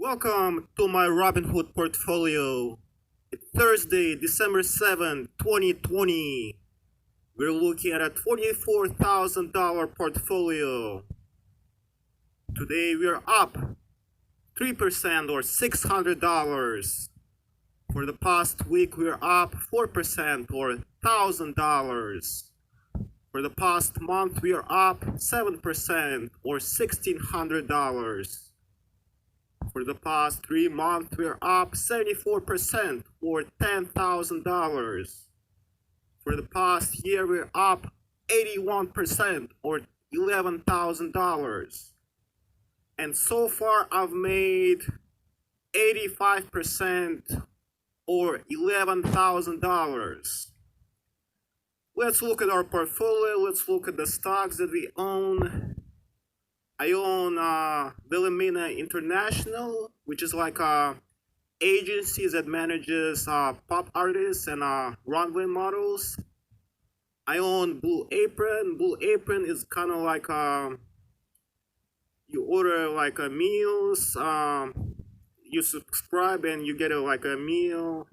Welcome to my Robinhood portfolio. It's Thursday, December 7th, 2020. We're looking at a $24,000 portfolio. Today we're up 3% or $600. For the past week we're up 4% or $1,000. For the past month we are up 7% or $1,600. For the past 3 months, we're up 74% or $10,000. For the past year, we're up 81% or $11,000. And so far, I've made 85% or $11,000. Let's look at our portfolio. Let's look at the stocks that we own. I own Wilhelmina International, which is like a agency that manages pop artists and runway models. I own Blue Apron. Blue Apron is kind of like you order like a meals, you subscribe and you get like a meal.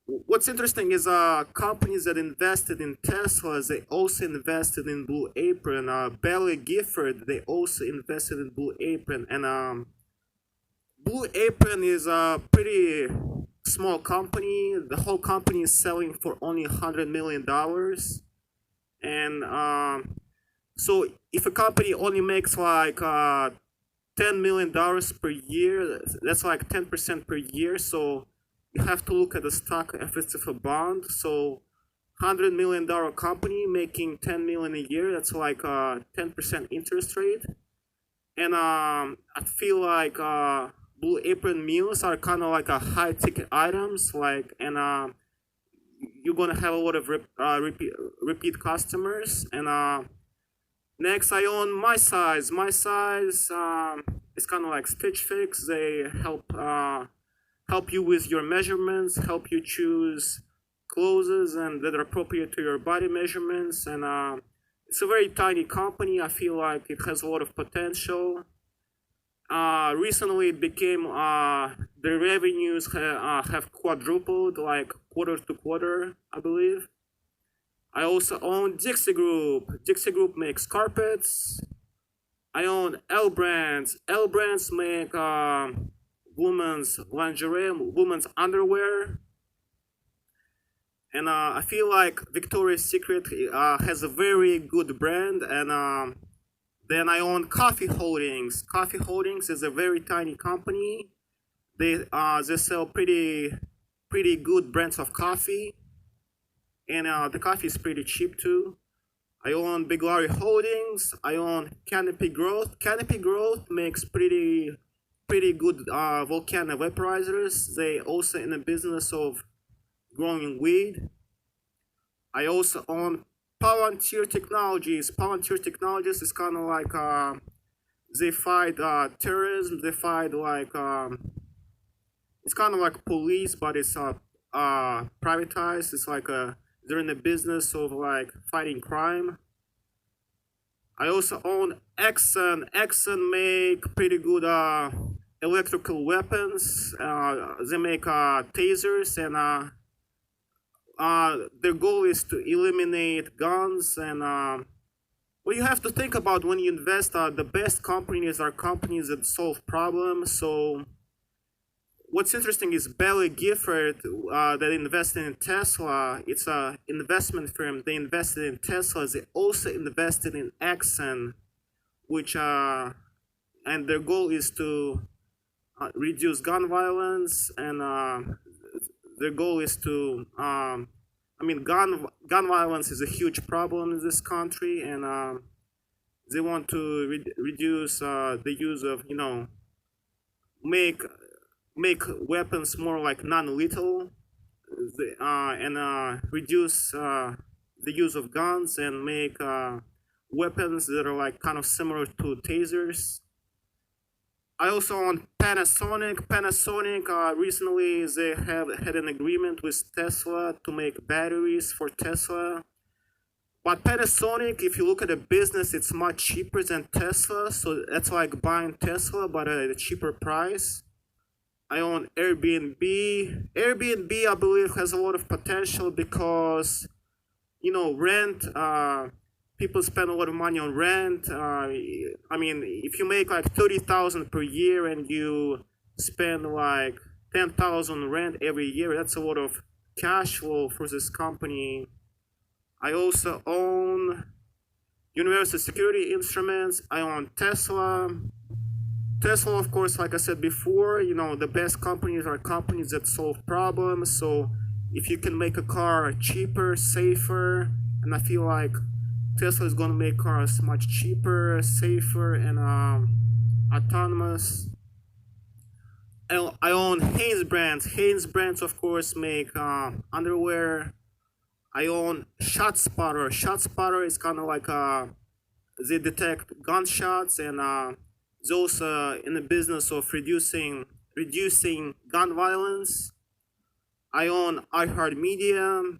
What's interesting is companies that invested in Tesla, they also invested in Blue Apron. Belly Gifford, they also invested in Blue Apron. And Blue Apron is a pretty small company. The whole company is selling for only $100 million. And so if a company only makes like $10 million per year, that's like 10% per year. So you have to look at the stock if it's a bond. So $100 million company making $10 million a year, that's like a 10% interest rate. And I feel like Blue Apron meals are kind of like a high ticket items, like, and you're gonna have a lot of repeat customers. And next, I own My Size. My Size is kind of like Stitch Fix. They help you with your measurements, help you choose clothes and that are appropriate to your body measurements. And it's a very tiny company. I feel like it has a lot of potential. Recently it became the revenues have quadrupled, like quarter to quarter, I believe. I also own Dixie Group. Dixie Group makes carpets. I own L Brands. L Brands make women's lingerie, women's underwear. And I feel like Victoria's Secret has a very good brand. And then I own Coffee Holdings. Coffee Holdings is a very tiny company. They sell pretty good brands of coffee, and the coffee is pretty cheap too. I own Big Larry Holdings. I own Canopy Growth. Canopy Growth makes pretty good volcano vaporizers. They also in the business of growing weed. I also own Palantir Technologies. Palantir Technologies is kind of like they fight terrorism. They fight like it's kind of like police, but it's privatized. It's like they're in the business of like fighting crime. I also own Exxon. Exxon make pretty good electrical weapons. They make tasers, and their goal is to eliminate guns. And what you have to think about when you invest, the best companies are companies that solve problems. So what's interesting is Belly Gifford that invested in Tesla. It's an investment firm. They invested in Tesla. They also invested in Exxon, which and their goal is to reduce gun violence. And their goal is to gun violence is a huge problem in this country, and they want to reduce the use of, make weapons more like non-lethal, and reduce the use of guns, and make weapons that are like kind of similar to tasers. I also own Panasonic. Panasonic recently they have had an agreement with Tesla to make batteries for Tesla. But Panasonic, if you look at the business, it's much cheaper than Tesla. So that's like buying Tesla, but at a cheaper price. I own Airbnb. Airbnb, I believe, has a lot of potential because, rent. People spend a lot of money on rent. I mean, if you make like 30,000 per year and you spend like 10,000 on rent every year, that's a lot of cash flow for this company. I also own Universal Security Instruments. I own Tesla. Tesla, of course, like I said before, the best companies are companies that solve problems. So if you can make a car cheaper, safer, and I feel like Tesla is going to make cars much cheaper, safer, and autonomous. I own Hanes brands. Hanes brands, of course, make underwear. I own ShotSpotter. ShotSpotter is kind of like they detect gunshots, and those in the business of reducing gun violence. I own iHeartMedia.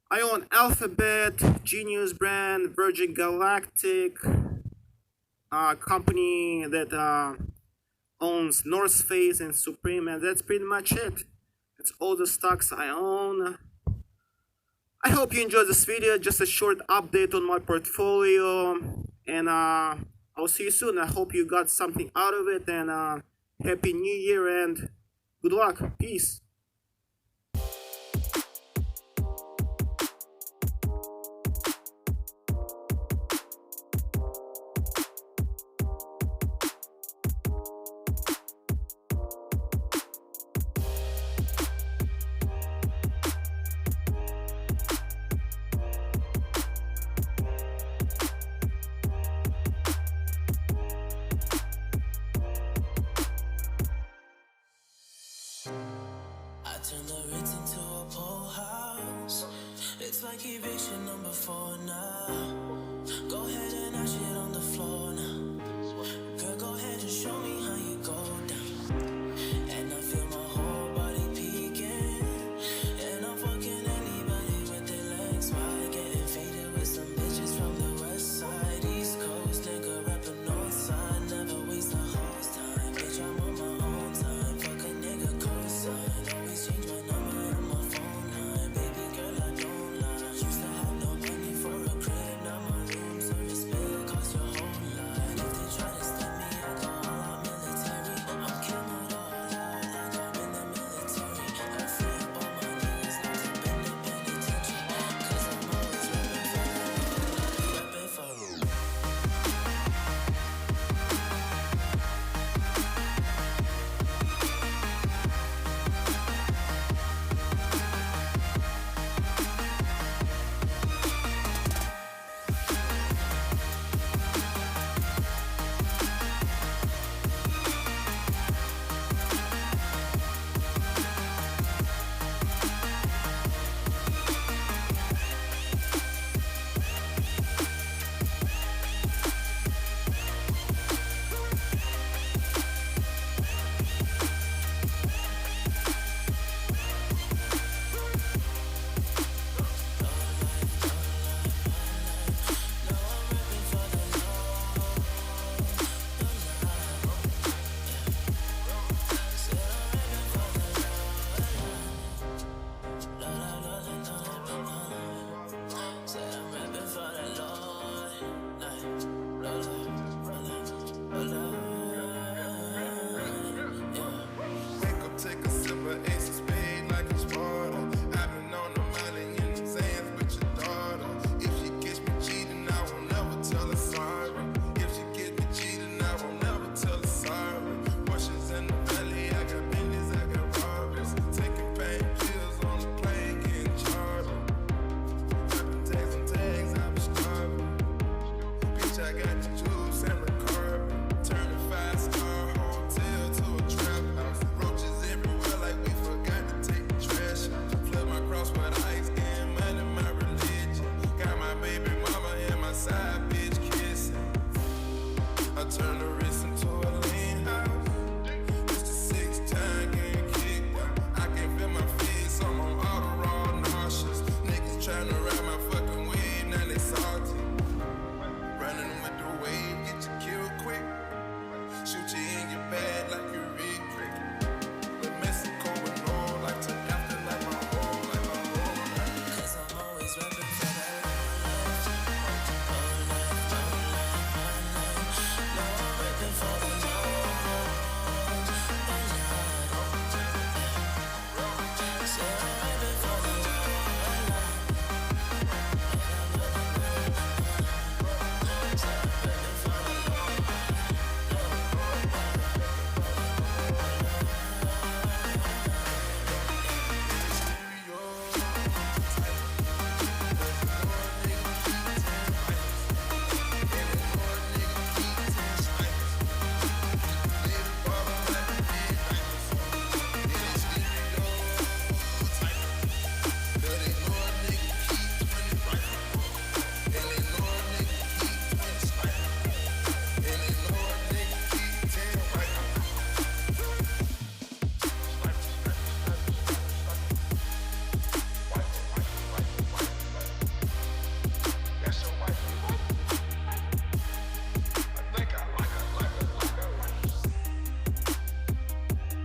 I own Alphabet, Genius brand, Virgin Galactic, company that owns North Face and Supreme, and that's pretty much it. That's all the stocks I own. I hope you enjoyed this video, just a short update on my portfolio, and I'll see you soon. I hope you got something out of it, and Happy New Year and good luck. Peace. I turn the Ritz into a pole house. It's like eviction number 4 now. Go ahead.